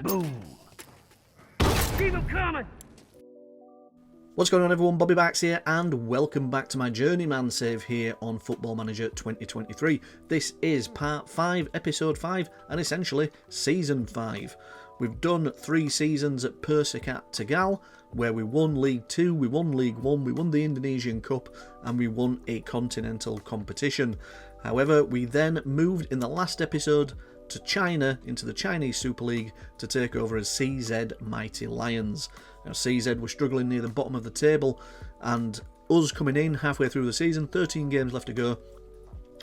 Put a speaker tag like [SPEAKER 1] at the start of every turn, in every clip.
[SPEAKER 1] Boom. Keep them coming.
[SPEAKER 2] What's going on everyone, Bobbybarks here and welcome back to my Journeyman save here on Football Manager 2023. This is part 5, episode 5 and essentially season 5. We've done 3 seasons at Persekat Tegal where we won League 2, we won League 1, we won the Indonesian Cup and we won a continental competition. However, we then moved in the last episode to China, into the Chinese Super League, to take over as CZ Mighty Lions. Now CZ were struggling near the bottom of the table, and us coming in halfway through the season, 13 games left to go,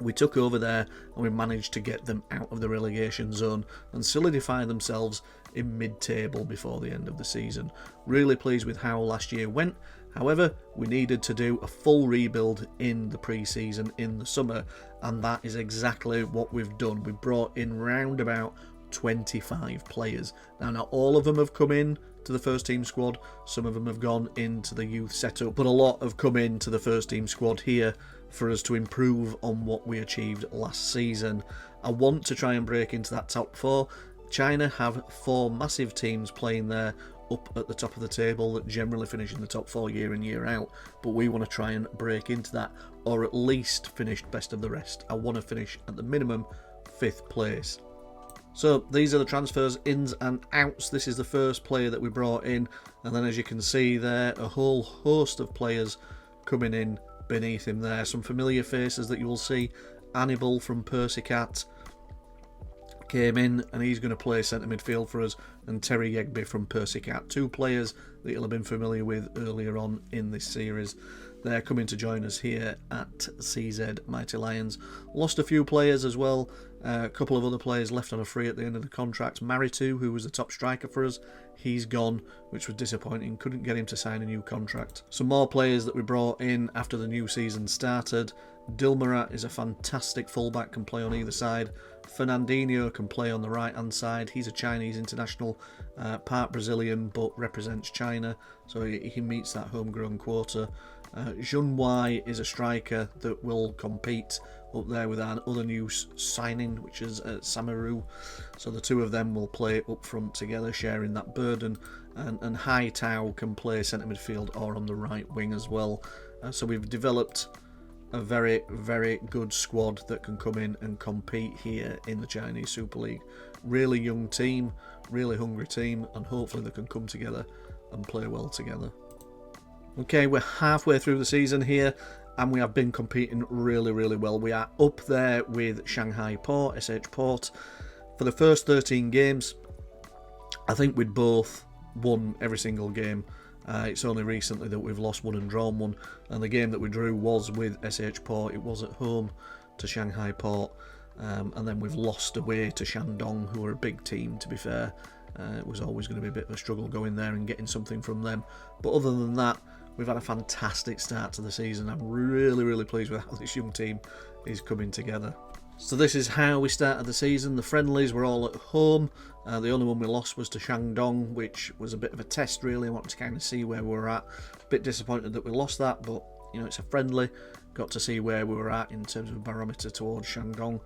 [SPEAKER 2] we took over there and we managed to get them out of the relegation zone and solidify themselves in mid-table before the end of the season. Really pleased with how last year went. However, we needed to do a full rebuild in the pre-season in the summer, and that is exactly what we've done. We brought in round about 25 players. Now, not all of them have come in to the first team squad, some of them have gone into the youth setup, but a lot have come into the first team squad here for us to improve on what we achieved last season. I want to try and break into that top 4. China have 4 massive teams playing there up at the top of the table that generally finish in the top 4 year in year out, but we want to try and break into that, or at least finish best of the rest. I want to finish at the minimum 5th place. So these are the transfers ins and outs. This is the first player that we brought in, and then as you can see there, a whole host of players coming in beneath him there. Some familiar faces that you will see. Annibal from Persekat came in and he's going to play centre midfield for us, and Terry Yegby from Persekat, 2 players that you'll have been familiar with earlier on in this series. They're coming to join us here at CZ Mighty Lions. Lost a few players as well, a couple of other players left on a free at the end of the contract. Maritu, who was the top striker for us, he's gone, which was disappointing, couldn't get him to sign a new contract. Some more players that we brought in after the new season started. Dilmarat is a fantastic fullback, can play on either side. Fernandinho can play on the right hand side. He's a Chinese international, part Brazilian but represents China, so he meets that homegrown quota. Jun Wai is a striker that will compete up there with our other new signing, which is Samaru, so the 2 of them will play up front together, sharing that burden. And Hai Tao can play centre midfield or on the right wing as well. So we've developed a very, very good squad that can come in and compete here in the Chinese Super League. Really young team, really hungry team, and hopefully they can come together and play well together. Okay, we're halfway through the season here and we have been competing really, really well. We are up there with Shanghai Port, SH Port. For the first 13 games, I think we'd both won every single game. It's only recently that we've lost one and drawn one, and the game that we drew was with SH Port. It was at home to Shanghai Port, and then we've lost away to Shandong, who are a big team, to be fair. It was always going to be a bit of a struggle going there and getting something from them, but other than that, we've had a fantastic start to the season. I'm really, really pleased with how this young team is coming together. So this is how we started the season. The friendlies were all at home. The only one we lost was to Shandong, which was a bit of a test really. I wanted to kind of see where we were at. A bit disappointed that we lost that, but you know, it's a friendly. Got to see where we were at in terms of barometer towards Shandong.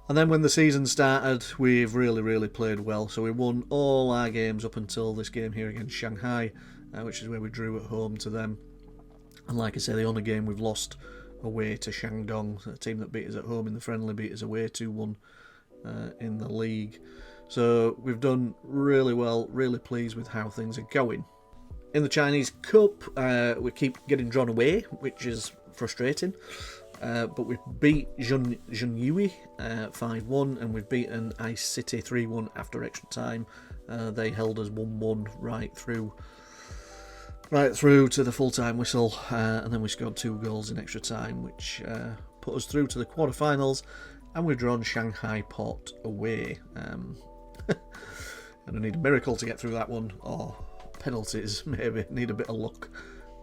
[SPEAKER 2] And then when the season started, we've really, really played well. So we won all our games up until this game here against Shanghai, which is where we drew at home to them. And like I say, the only game we've lost away to Shandong, a team that beat us at home in the friendly, beat us away 2-1 in the league. So we've done really well, really pleased with how things are going. In the Chinese Cup, we keep getting drawn away, which is frustrating. But we've beat Junyue 5-1 and we've beaten Ice City 3-1 after extra time. They held us 1-1 right through to the full-time whistle, and then we scored 2 goals in extra time, which put us through to the quarterfinals, and we've drawn Shanghai Port away. And I need a miracle to get through that one, or penalties maybe, need a bit of luck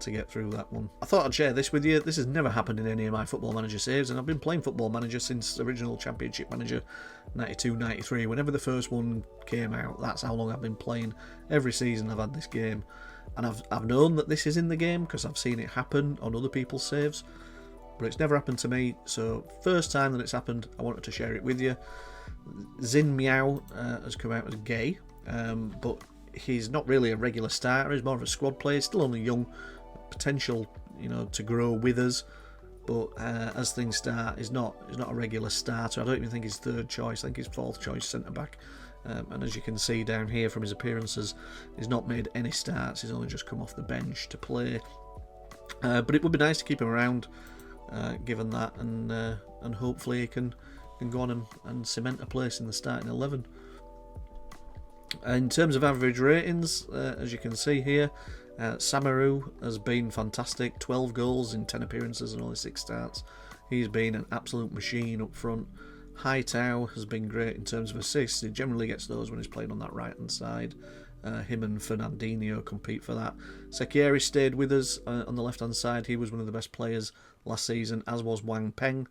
[SPEAKER 2] to get through that one. I thought I'd share this with you. This has never happened in any of my Football Manager saves, and I've been playing Football Manager since the original Championship Manager 92-93. Whenever the first one came out, that's how long I've been playing. Every season I've had this game, and I've known that this is in the game because I've seen it happen on other people's saves, but it's never happened to me. So first time that it's happened, I wanted to share it with you. Xin Miao has come out as gay, but he's not really a regular starter. He's more of a squad player. He's still only young, potential, to grow with us. But as things start, he's not a regular starter. I don't even think he's third choice. I think he's fourth choice centre back. And as you can see down here from his appearances, he's not made any starts. He's only just come off the bench to play. But it would be nice to keep him around, given that, and hopefully he can go on and cement a place in the starting 11. In terms of average ratings, as you can see here, Samaru has been fantastic. 12 goals in 10 appearances and only 6 starts. He's been an absolute machine up front. Hayley has been great in terms of assists. He generally gets those when he's playing on that right hand side. Him and Fernandinho compete for that. Sekieri stayed with us on the left hand side. He was one of the best players last season, as was Wang Peng.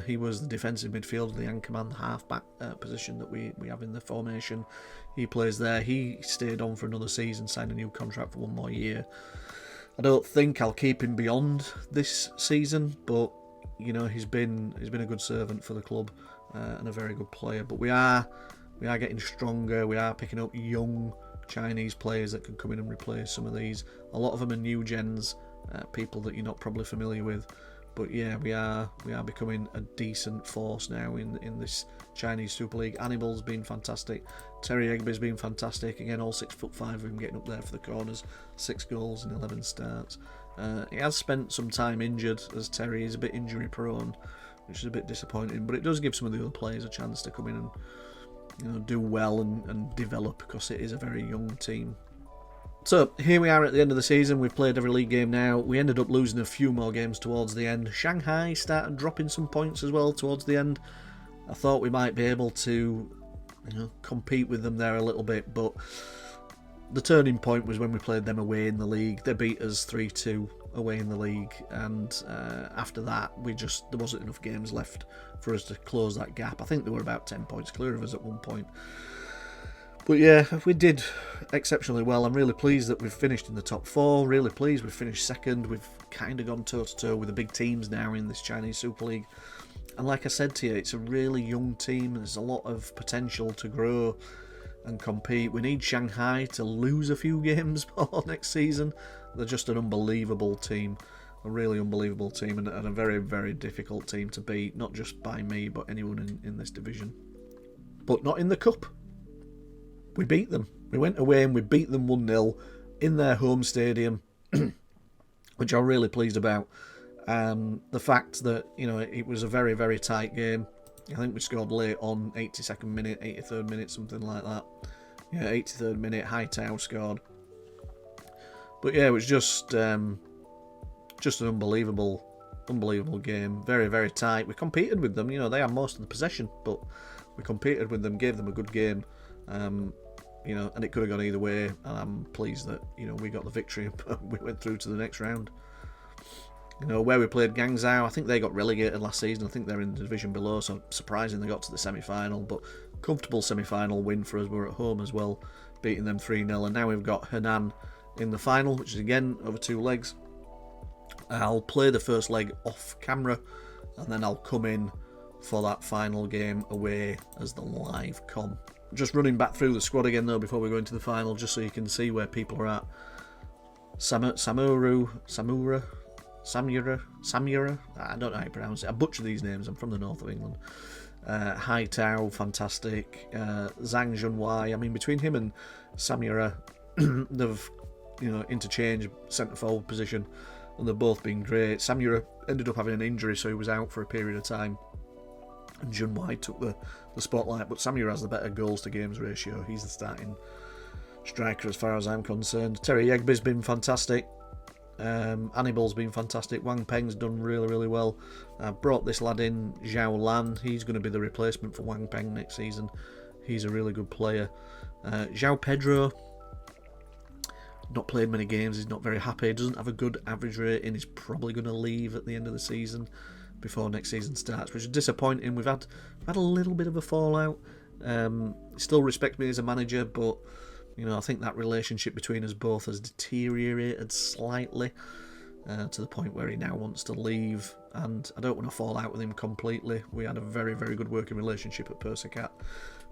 [SPEAKER 2] He was the defensive midfielder, the anchorman, the half-back position that we have in the formation. He plays there. He stayed on for another season, signed a new contract for 1 more year. I don't think I'll keep him beyond this season, but he's been a good servant for the club and a very good player. But we are getting stronger. We are picking up young Chinese players that can come in and replace some of these. A lot of them are new gens, people that you're not probably familiar with. But yeah, we are becoming a decent force now in this Chinese Super League. Hannibal's been fantastic. Terry Egby's been fantastic. Again, all 6'5" of him getting up there for the corners. 6 goals in 11 starts. He has spent some time injured, as Terry is a bit injury prone, which is a bit disappointing. But it does give some of the other players a chance to come in and do well and develop, because it is a very young team. So here we are at the end of the season. We've played every league game now. We ended up losing a few more games towards the end. Shanghai started dropping some points as well towards the end. I thought we might be able to compete with them there a little bit, but the turning point was when we played them away in the league. They beat us 3-2 away in the league, and after that there wasn't enough games left for us to close that gap. I think they were about 10 points clear of us at one point. But yeah, we did exceptionally well. I'm really pleased that we've finished in the top 4. Really pleased we've finished second. We've kind of gone toe-to-toe with the big teams now in this Chinese Super League. And like I said to you, it's a really young team. There's a lot of potential to grow and compete. We need Shanghai to lose a few games more next season. They're just an unbelievable team. A really unbelievable team, and a very, very difficult team to beat. Not just by me, but anyone in this division. But not in the Cup. We beat them. We went away and we beat them 1-0 in their home stadium, which I'm really pleased about. The fact that, it was a very, very tight game. I think we scored late on, 82nd minute, 83rd minute, something like that. Yeah, 83rd minute, Haitao scored. But yeah, it was just an unbelievable game. Very, very tight. We competed with them. They had most of the possession, but we competed with them, gave them a good game. And it could have gone either way, and I'm pleased that we got the victory and we went through to the next round. Where we played Guangzhou, I think they got relegated last season. I think they're in the division below, so surprising they got to the semi-final, but comfortable semi-final win for us. We're at home as well, beating them 3-0, and now we've got Henan in the final, which is again over 2 legs. I'll play the first leg off camera, and then I'll come in for that final game away as the live com. Just running back through the squad again though before we go into the final, just so you can see where people are at. Samura, I don't know how you pronounce it. I butcher these names, I'm from the north of England. Haitao, fantastic. Zhang Junwai, I mean, between him and Samura, they've interchanged centre forward position, and they've both been great. Samura ended up having an injury, so he was out for a period of time, and Junwai took the spotlight, but Samura has the better goals to games ratio. He's the starting striker as far as I'm concerned. Terry Egby's been fantastic. Hannibal's been fantastic. Wang Peng's done really, really well. Brought this lad in, Zhao Lan. He's going to be the replacement for Wang Peng next season. He's a really good player. Zhao Pedro, not played many games. He's not very happy. Doesn't have a good average rating. He's probably going to leave at the end of the season, before next season starts, which is disappointing. We've had a little bit of a fallout. Still respect me as a manager, but I think that relationship between us both has deteriorated slightly. to the point where he now wants to leave, and I don't want to fall out with him completely. We had a very, very good working relationship at Persekat,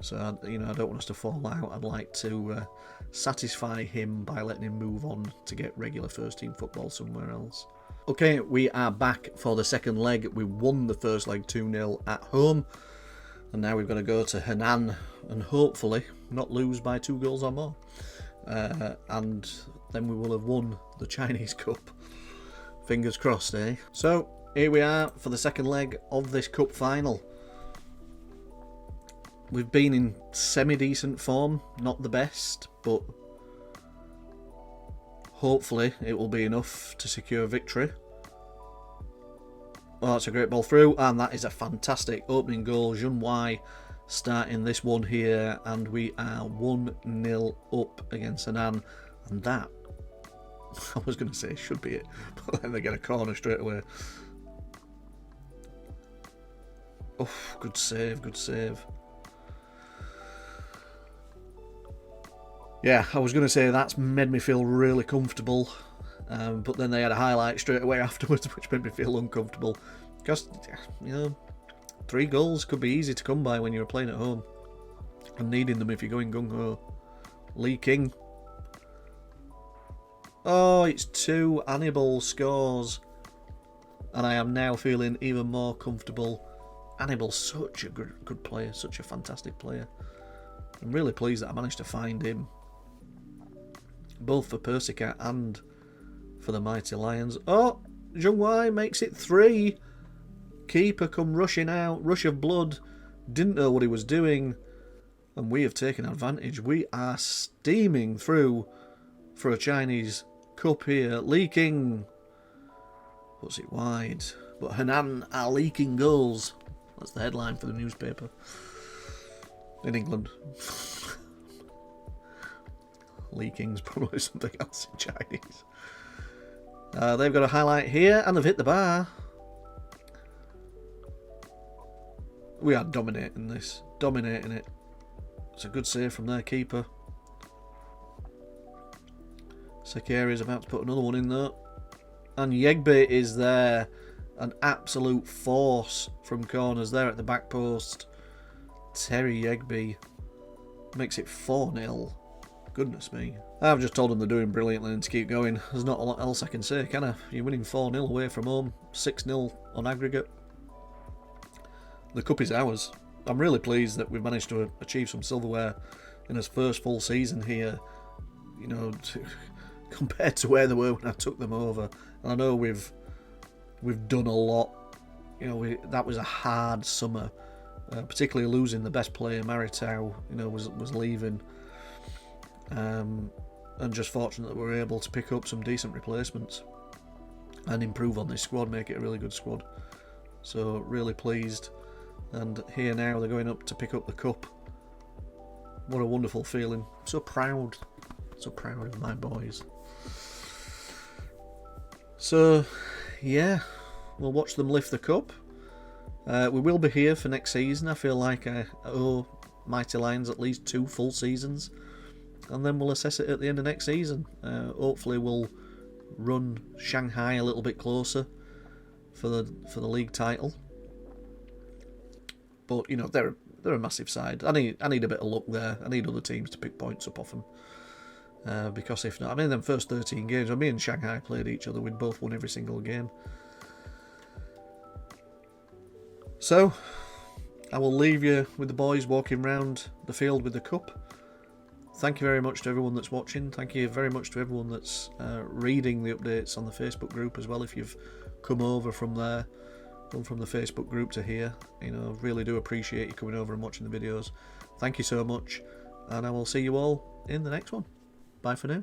[SPEAKER 2] so I don't want us to fall out. I'd like to satisfy him by letting him move on to get regular first team football somewhere else. Okay, we are back for the second leg. We won the first leg 2-0 at home, and now we've got to go to Henan and hopefully not lose by 2 goals or more, and then we will have won the Chinese Cup. Fingers crossed, eh? So here we are for the second leg of this cup final. We've been in semi-decent form, not the best, but hopefully it will be enough to secure victory. Oh, that's a great ball through, and that is a fantastic opening goal. Junwai starting this one here, and we are 1-0 up against Henan, and that, I was going to say should be it, but then they get a corner straight away. Oh, good save, good save. Yeah, I was going to say that's made me feel really comfortable, but then they had a highlight straight away afterwards, which made me feel uncomfortable. Because, 3 goals could be easy to come by when you're playing at home, and needing them if you're going gung-ho. Lee King. Oh, it's 2. Hannibal scores, and I am now feeling even more comfortable. Hannibal's such a good player, such a fantastic player. I'm really pleased that I managed to find him, both for Persekat and for the Mighty Lions. Oh, Zhongwai makes it 3. Keeper come rushing out, rush of blood, didn't know what he was doing, and we have taken advantage. We are steaming through for a Chinese Cup here. Leaking, puts it wide, but Henan are leaking goals. That's the headline for the newspaper in England. Leaking's probably something else in Chinese. They've got a highlight here, and they've hit the bar. We are dominating this, dominating it. It's a good save from their keeper. Sakari's about to put another one in there. And Yegbe is there. An absolute force from corners there at the back post. Terry Yegbe makes it 4-0. Goodness me. I've just told them they're doing brilliantly and to keep going. There's not a lot else I can say, can I? You're winning 4-0 away from home. 6-0 on aggregate. The cup is ours. I'm really pleased that we've managed to achieve some silverware in his first full season here. Compared to where they were when I took them over. And I know we've done a lot. That was a hard summer, particularly losing the best player, Maritau. Was leaving, and just fortunate that we were able to pick up some decent replacements and improve on this squad, make it a really good squad. So really pleased. And here now they're going up to pick up the cup. What a wonderful feeling. So proud of my boys. So yeah, we'll watch them lift the cup. We will be here for next season. I feel like I owe Mighty Lions at least 2 full seasons, and then we'll assess it at the end of next season. Hopefully we'll run Shanghai a little bit closer for the league title. But they're a massive side. I need a bit of luck there. I need other teams to pick points up off them. Because if not, them first 13 games, me and Shanghai played each other, we'd both won every single game. So, I will leave you with the boys walking round the field with the cup. Thank you very much to everyone that's watching. Thank you very much to everyone that's reading the updates on the Facebook group as well. If you've come over from there, come from the Facebook group to here, really do appreciate you coming over and watching the videos. Thank you so much, and I will see you all in the next one. Bye for now.